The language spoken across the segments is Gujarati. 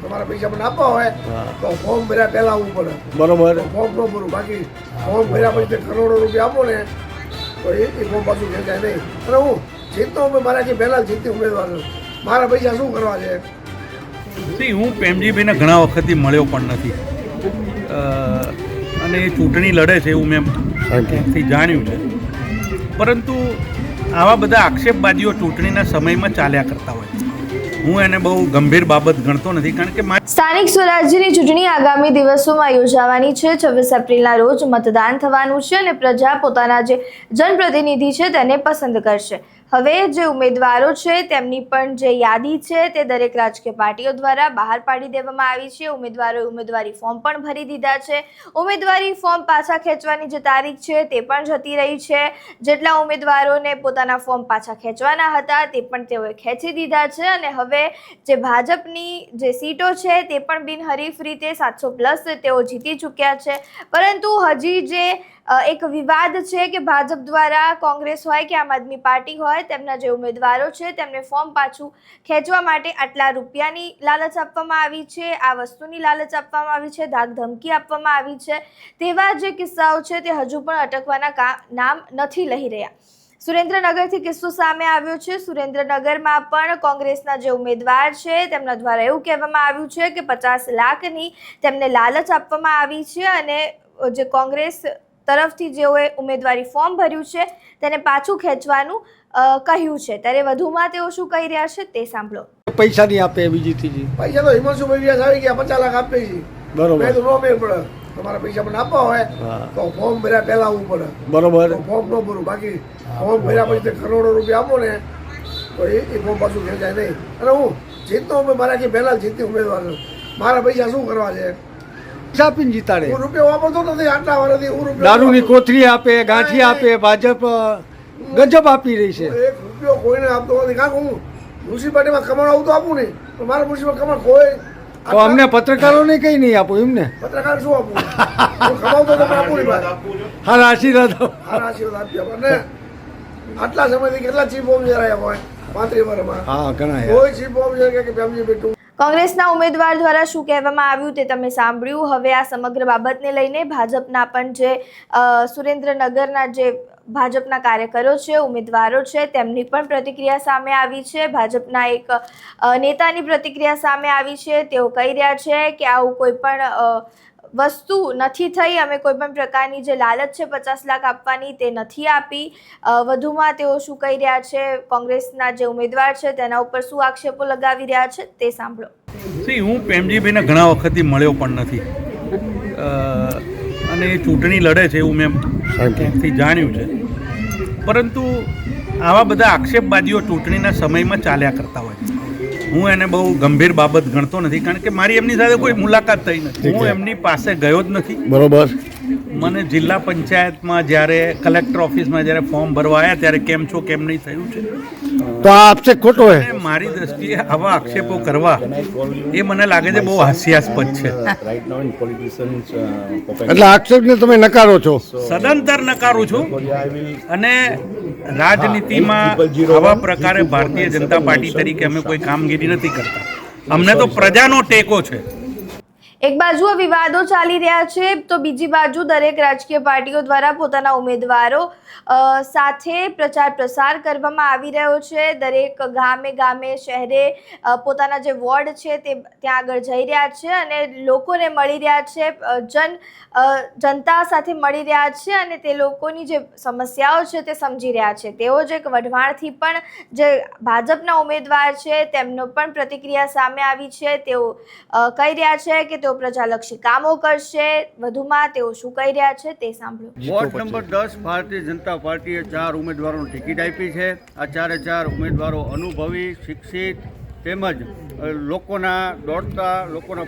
તમારા પૈસા મને આપવા હોય તો ફોર્મ ભર્યા પહેલા આવવું પડે. બરોબર. ફોર્મ ન ભરું, બાકી ફોર્મ ભર્યા પછી કરોડો રૂપિયા આપો ને તો એ ફોર્મ પાછું ખેંચાય નહીં. અને હું જીતતો મારાથી પહેલા જીતતી ઉમેદવાર છું, મારા પૈસા શું કરવા છે? હું પ્રેમજીભાઈને ઘણા વખતથી મળ્યો પણ નથી અને એ ચૂંટણી લડે છે એવું મેં થી જાણ્યું છે, પરંતુ આવા બધા આક્ષેપબાજીઓ ચૂંટણીના સમયમાં ચાલ્યા કરતા હોય છે. હું એને બહુ ગંભીર બાબત ગણતો નથી, કારણ કે સ્થાનિક સ્વરાજ્યની ચૂંટણી આગામી દિવસોમાં યોજાવાની છે. 26 એપ્રિલના રોજ મતદાન થવાનું છે અને પ્રજા પોતાના જે જનપ્રતિનિધિ છે તેને પસંદ કરશે. હવે જે ઉમેદવારો છે તેમની પણ જે યાદી છે તે દરેક રાજકીય પાર્ટીઓ દ્વારા બહાર પાડી દેવામાં આવી છે. ઉમેદવારોએ ઉમેદવારી ફોર્મ પણ ભરી દીધા છે. ઉમેદવારી ફોર્મ પાછા ખેંચવાની જે તારીખ છે તે પણ જતી રહી છે. જેટલા ઉમેદવારોને પોતાના ફોર્મ પાછા ખેંચવાના હતા તે પણ તેઓએ ખેંચી દીધા છે અને હવે જે ભાજપની જે સીટો છે તે પણ બિનહરીફ રીતે 700+ તેઓ જીતી ચૂક્યા છે. પરંતુ હજી જે એક વિવાદ છે કે ભાજપ દ્વારા કોંગ્રેસ હોય કે આમ આદમી પાર્ટી હોય તેમના જે ઉમેદવારો છે તેમને ફોર્મ પાછું ખેંચવા માટે આટલા રૂપિયાની લાલચ આપવામાં આવી છે, આ વસ્તુની લાલચ આપવામાં આવી છે, ધાક ધમકી આપવામાં આવી છે. તેવા જે કિસ્સાઓ છે તે હજુ પણ અટકવાના નામ નથી લઈ રહ્યા. સુરેન્દ્રનગરથી કિસ્સો સામે આવ્યો છે. સુરેન્દ્રનગરમાં પણ કોંગ્રેસના જે ઉમેદવાર છે તેમના દ્વારા એવું કહેવામાં આવ્યું છે કે 50 લાખની તેમને લાલચ આપવામાં આવી છે અને જે કોંગ્રેસ તરફથી જેઓએ ઉમેદવારી ફોર્મ ભર્યું છે તેને પાછું ખેંચવાનું કહ્યું છે. ત્યારે વધુમાં તેઓ શું કહી રહ્યા છે તે સાંભળો. પૈસા નહીં આપે બીજી ત્રીજી પૈસા તો હિમાંશુભાઈ વ્યાસ આવી ગયા, 50 લાખ આપે છે. બરોબર. મેં તો નો મેળ પડે, તમારા પૈસા મને આપવા હોય તો ફોર્મ ભર્યા પહેલા આવવું પડે. બરોબર. ફોર્મ ન ભરું, બાકી ફોર્મ ભર્યા પછી કરોડો રૂપિયા આપો ને તો એ ફોર્મ પાછું ખેંચાય નહીં. અને હું જીતતો મારાથી પહેલા જીતતી ઉમેદવાર છું, મારા પૈસા શું કરવા છે? આપીને જીતાડે. હું રૂપિયા વાપરતો નથી આટલા વર્ષથી. હું રૂપિયા દારૂની કોથળી આપે, ગાંઠી આપે, ભાજપ ગજબ આપી રહી છે. 1 રૂપિયો કોઈને આપતો નથી. કારણ કે હું મ્યુનિસિપાલિટીમાં કમાણ આવું તો આપું નહીં, પણ મારા મ્યુનિસિપલ કમાણ કોઈ તો અમને પત્રકારોને કઈ નહીં આપો એમને. પત્રકાર શું આપું? હું કમાવતો તો આપું નહીં ભાઈ. હારા આશીર્વાદ સારા આશીર્વાદ આપ્યા. અને આટલા સમયથી કેટલા ચીફ ઓફિસર આવ્યા હોય 35 વર્ષમાં? હા ઘણા. કોઈ ચીફ ઓફિસર કે પ્રેમજી બેટું. કોંગ્રેસના ઉમેદવાર દ્વારા શું કહેવામાં આવ્યું તે તમે સાંભળ્યું. હવે આ સમગ્ર બાબતને લઈને ભાજપના પણ જે સુરેન્દ્રનગરના જે ભાજપના કાર્યકરો છે, ઉમેદવારો છે તેમની પણ પ્રતિક્રિયા સામે આવી છે. ભાજપના એક નેતાની પ્રતિક્રિયા સામે આવી છે. તેઓ કહી રહ્યા છે કે આવું કોઈ પણ વસ્તુ નથી થઈ, અમે કોઈ પણ પ્રકારની જે લાલચ છે 50 લાખ આપવાની તે નથી આપી. વધુમાં તેઓ શું કહી રહ્યા છે, કોંગ્રેસના જે ઉમેદવાર છે તેના ઉપર શું આક્ષેપો લગાવી રહ્યા છે તે સાંભળો. હું પ્રેમજીભાઈને ઘણા વખતથી મળ્યો પણ નથી અને એ ચૂંટણી લડે છે એવું મેં થી જાણ્યું છે, પરંતુ આવા બધા આક્ષેપબાજીઓ ચૂંટણીના સમયમાં ચાલ્યા કરતા હોય છે. હું એને બહુ ગંભીર બાબત ગણતો નથી, કારણ કે મારી એમની સાથે કોઈ મુલાકાત થઈ નથી. હું એમની પાસે ગયો જ નથી. બરોબર. મને જિલ્લા પંચાયતમાં જ્યારે કલેક્ટર ઓફિસમાં જ્યારે ફોર્મ ભરવા આવ્યા ત્યારે કેમ છો કેમ નહીં થયું છે, તો આ આક્ષેપ ખોટો છે. મારી દ્રષ્ટિએ આવા આક્ષેપો કરવા એ મને લાગે છે બહુ હાસ્યાસ્પદ છે. એટલે આક્ષેપને તમે નકારો છો? સદંતર નકારું છું. અને રાજનીતિમાં આવા પ્રકારે ભારતીય જનતા પાર્ટી તરીકે અમે કોઈ કામગીરી નથી કરતા. અમને તો પ્રજાનો ટેકો છે. એક બાજુ વિવાદો ચાલી રહ્યા છે તો બીજી બાજુ દરેક રાજકીય પાર્ટીઓ દ્વારા પોતાના ઉમેદવારો સાથે પ્રચાર પ્રસાર કરવામાં આવી રહ્યો છે. દરેક ગામે ગામે શહેરે પોતાના જે વોર્ડ છે તે ત્યાં આગળ જઈ રહ્યા છે અને લોકોને મળી રહ્યા છે, જનતા સાથે મળી રહ્યા છે અને તે લોકોની જે સમસ્યાઓ છે તે સમજી રહ્યા છે. તેઓ જ એક વઢવાણથી પણ જે ભાજપના ઉમેદવાર છે તેમનો પણ પ્રતિક્રિયા સામે આવી છે. તેઓ કહી રહ્યા છે કે તેઓ પ્રજાલક્ષી કામો કરશે. વધુમાં તેઓ શું કહી રહ્યા છે તે સાંભળો. વોર્ડ નંબર 10 ભારતીય જનતા પાર્ટીએ 4 ઉમેદવારોને ટિકિટ આપી છે. આ 4 ઉમેદવારો અનુભવી, શિક્ષિત તેમજ લોકોના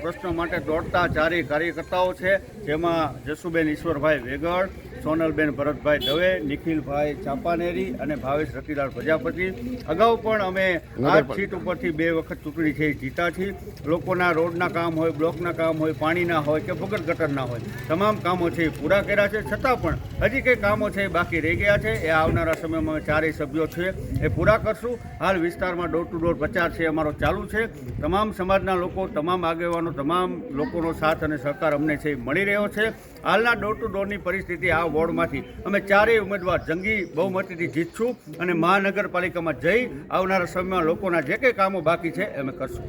પ્રશ્નો માટે દોડતા 4 કાર્યકર્તાઓ છે, જેમાં જસુબેન ઈશ્વરભાઈ વેગડ, સોનલબેન ભરતભાઈ દવે, નિખિલભાઈ ચાપાનેરી અને ભાવેશ રતિલાલ પ્રજાપતિ. અગાઉ પણ અમે આ જ સીટ ઉપરથી 2 વખત ચૂંટણી છે જીતા છીએ. લોકોના રોડના કામ હોય, બ્લોકના કામ હોય, પાણીના હોય કે વગર ગટરના હોય, તમામ કામો છે એ પૂરા કર્યા છે. છતાં પણ હજી કંઈ કામો છે એ બાકી રહી ગયા છે. એ આવનારા સમયમાં અમે 4 સભ્યો છે એ પૂરા કરશું. હાલ વિસ્તારમાં ડોર ટુ ડોર પ્રચાર છે અમારો ચાલુ છે. તમામ સમાજના લોકો, તમામ આગેવાનો, તમામ લોકોનો સાથ અને સહકાર અમને છે મળી રહ્યો છે. હાલના ડોર ટુ ડોરની પરિસ્થિતિ આ વોર્ડમાંથી અમે 4 ઉમેદવાર જંગી બહુમતીથી જીતશું અને મહાનગરપાલિકામાં જઈ આવનારા સમયમાં લોકોના જે કંઈ કામો બાકી છે અમે કરશું.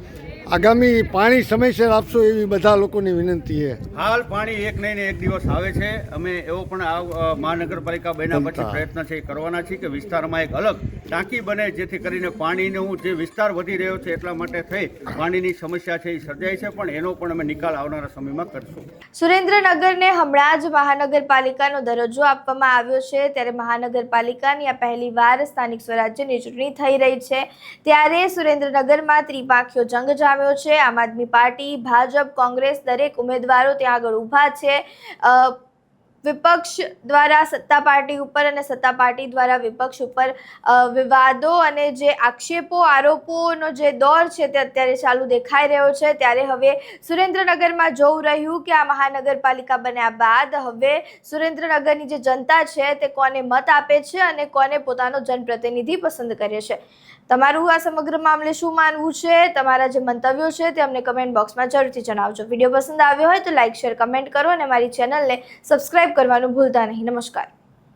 આગામી પાણી સમયસર આપશો એવી બધા લોકોની વિનંતી છે. હાલ પાણી એક નહીં ને એક દિવસ આવે છે. અમે એવો પણ આ મહાનગરપાલિકા બન્યા પછી પ્રયત્ન છે કરવાના છીએ કે વિસ્તારમાં એક અલગ ટાંકી બને, જેથી કરીને પાણીનું જે વિસ્તાર વધી રહ્યો છે એટલા માટે થઈ પાણીની સમસ્યા છે એ સર્જાય છે, પણ એનો પણ અમે નિકાલ આવનારા સમયમાં કરશું. સુરેન્દ્રનગરને હમણાં જ મહાનગરપાલિકાનો દરજ્જો આપવામાં આવ્યો છે, ત્યારે મહાનગરપાલિકાની આ પહેલીવાર સ્થાનિક સ્વરાજ્યની ચૂંટણી થઈ રહી છે. ત્યારે સુરેન્દ્રનગરમાં ત્રિપાંખીયો જંગ જામ્યો છે. આમ આદમી પાર્ટી, ભાજપ, કોંગ્રેસ દરેક ઉમેદવારો ત્યાં આગળ ઊભા છે. વિપક્ષ દ્વારા સત્તા પાર્ટી ઉપર અને સત્તા પાર્ટી દ્વારા વિપક્ષ ઉપર વિવાદો અને જે આક્ષેપો આરોપોનો જે દોર છે તે અત્યારે ચાલુ દેખાઈ રહ્યો છે. ત્યારે હવે સુરેન્દ્રનગરમાં જોવું રહ્યું કે આ મહાનગરપાલિકા બન્યા બાદ હવે સુરેન્દ્રનગરની જે જનતા છે તે કોને મત આપે છે અને કોને પોતાનો જનપ્રતિનિધિ પસંદ કરે છે. તમારું આ સમગ્ર મામલે શું માનવું છે? તમારા જે મંતવ્યો છે તે અમને કમેન્ટ બોક્સમાં જરૂરથી જણાવજો. વિડીયો પસંદ આવ્યો હોય તો લાઇક, શેર, કમેન્ટ કરો અને મારી ચેનલને સબસ્ક્રાઇબ કરવાનું ભૂલતા નહીં. નમસ્કાર.